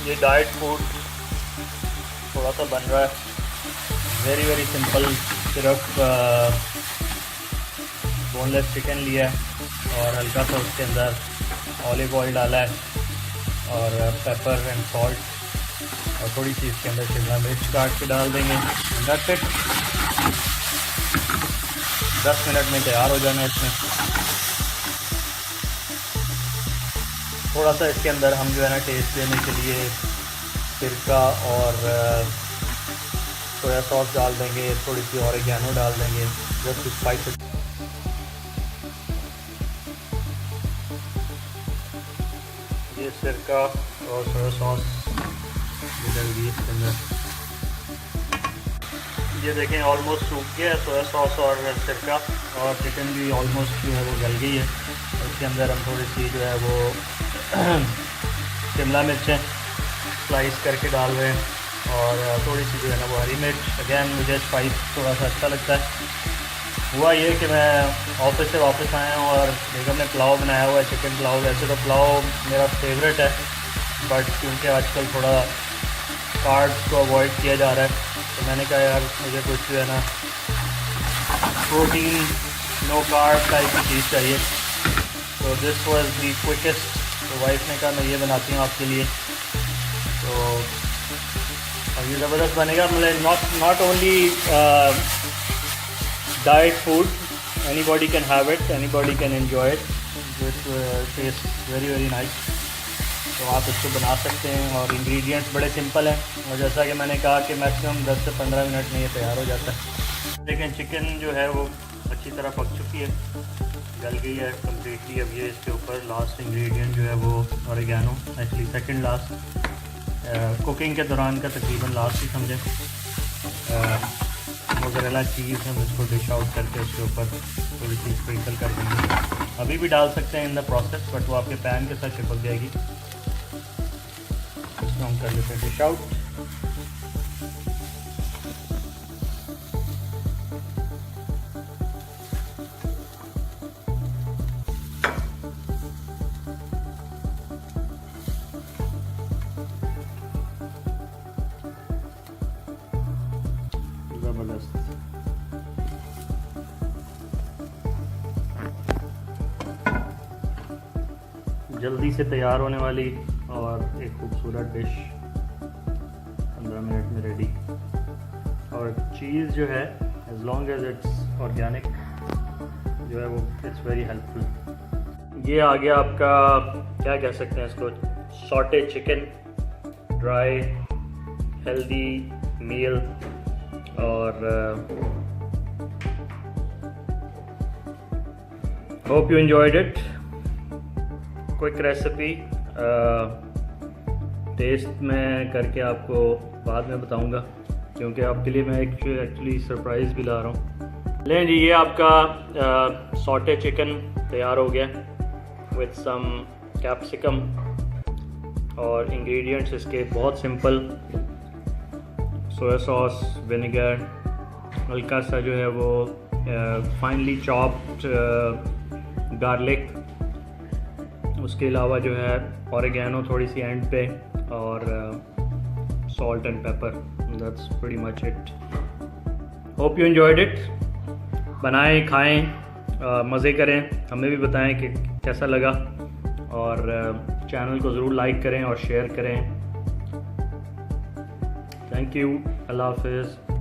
ये diet food थोड़ा सा बन रहा है, वेरी वेरी सिंपल। सिर्फ बोनलेस चिकन लिया है और हल्का सा उसके अंदर ऑलिव ऑयल डाला है और पेपर एंड सॉल्ट और थोड़ी सी इसके अंदर शिमला मिर्च काट के डाल देंगे। That's it. 10 मिनट में तैयार हो जाना है। इसमें थोड़ा सा इसके अंदर हम जो है ना टेस्ट देने के लिए सिरका और सोया सॉस डाल देंगे, थोड़ी सी ऑरिगेनो डाल देंगे, जस्ट स्पाइस। ये सिरका और सोया सॉस डाल दिए इसके अंदर। ये देखें ऑलमोस्ट सूख गया है सोया सॉस और सिरका, और चिकन भी ऑलमोस्ट जो है वो गल गई है। इसके अंदर हम थोड़ी सी जो है वो शिमला मिर्चें स्लाइस करके डाल रहे हैं और थोड़ी सी जो है ना वो हरी मिर्च। अगैन मुझे स्पाइस थोड़ा सा अच्छा लगता है। हुआ ये कि मैं ऑफिस से वापस आया हूँ और बेगम ने पुलाव बनाया हुआ है, चिकन पुलाव। वैसे तो पुलाव मेरा फेवरेट है, बट क्योंकि आजकल थोड़ा कार्ब्स को अवॉइड किया जा रहा है तो मैंने कहा यार मुझे कुछ जो है ना प्रोटीन नो कार्ब टाइप की चीज़ चाहिए। तो दिस वाज दी क्विकेस्ट। तो वाइफ ने कहा मैं ये बनाती हूँ आपके लिए। तो और ये ज़बरदस्त बनेगा। मतलब not only diet food, anybody can have it, anybody can enjoy it, this taste very very nice. तो आप इसको बना सकते हैं और इंग्रेडिएंट्स बड़े सिंपल हैं और जैसा कि मैंने कहा कि मैक्सिमम 10 से 15 मिनट में ये तैयार हो जाता है। लेकिन चिकन जो है वो अच्छी तरह पक चुकी है, गल गई है कम्प्लीटली। अब ये इसके ऊपर लास्ट इंग्रेडिएंट जो है वो oregano, actually second last, cooking के दौरान का तकरीबन लास्ट ही समझें। मोज़रेला चीज़ हम इसको डिश आउट करके उसके ऊपर थोड़ी सी स्प्रिंकल कर देंगे। अभी भी डाल सकते हैं इन द प्रोसेस, बट वो आपके पैन के साथ चिपक जाएगी। इसको हम कर लेते हैं डिश आउट। ज़बरदस्त। जल्दी से तैयार होने वाली और एक खूबसूरत डिश 15 मिनट में रेडी। और चीज़ जो है as long as it's organic जो है वो इट्स वेरी हेल्पफुल। ये आ गया आपका क्या कह सकते हैं इसको, sauteed chicken, dry healthy meal. और hope you enjoyed it. Quick recipe, taste मैं करके आपको बाद में बताऊंगा क्योंकि आपके लिए मैं एक्चुअली सरप्राइज़ भी ला रहा हूँ। लें जी, ये आपका सॉटे चिकन तैयार हो गया विद सम कैप्सिकम और इंग्रेडिएंट्स इसके बहुत सिंपल। सोया सॉस, विनेगर, हल्का सा जो है वो फाइनली चॉप्ड गार्लिक, उसके अलावा जो है ऑरिगेनो थोड़ी सी एंड पे, और salt and paper. That's pretty much it. Hope you enjoyed it. बनाएं, खाएं, मज़े करें, हमें भी बताएं कि कैसा लगा, और चैनल को ज़रूर लाइक करें और शेयर करें। Thank you. अल्लाह हाफ़िज़।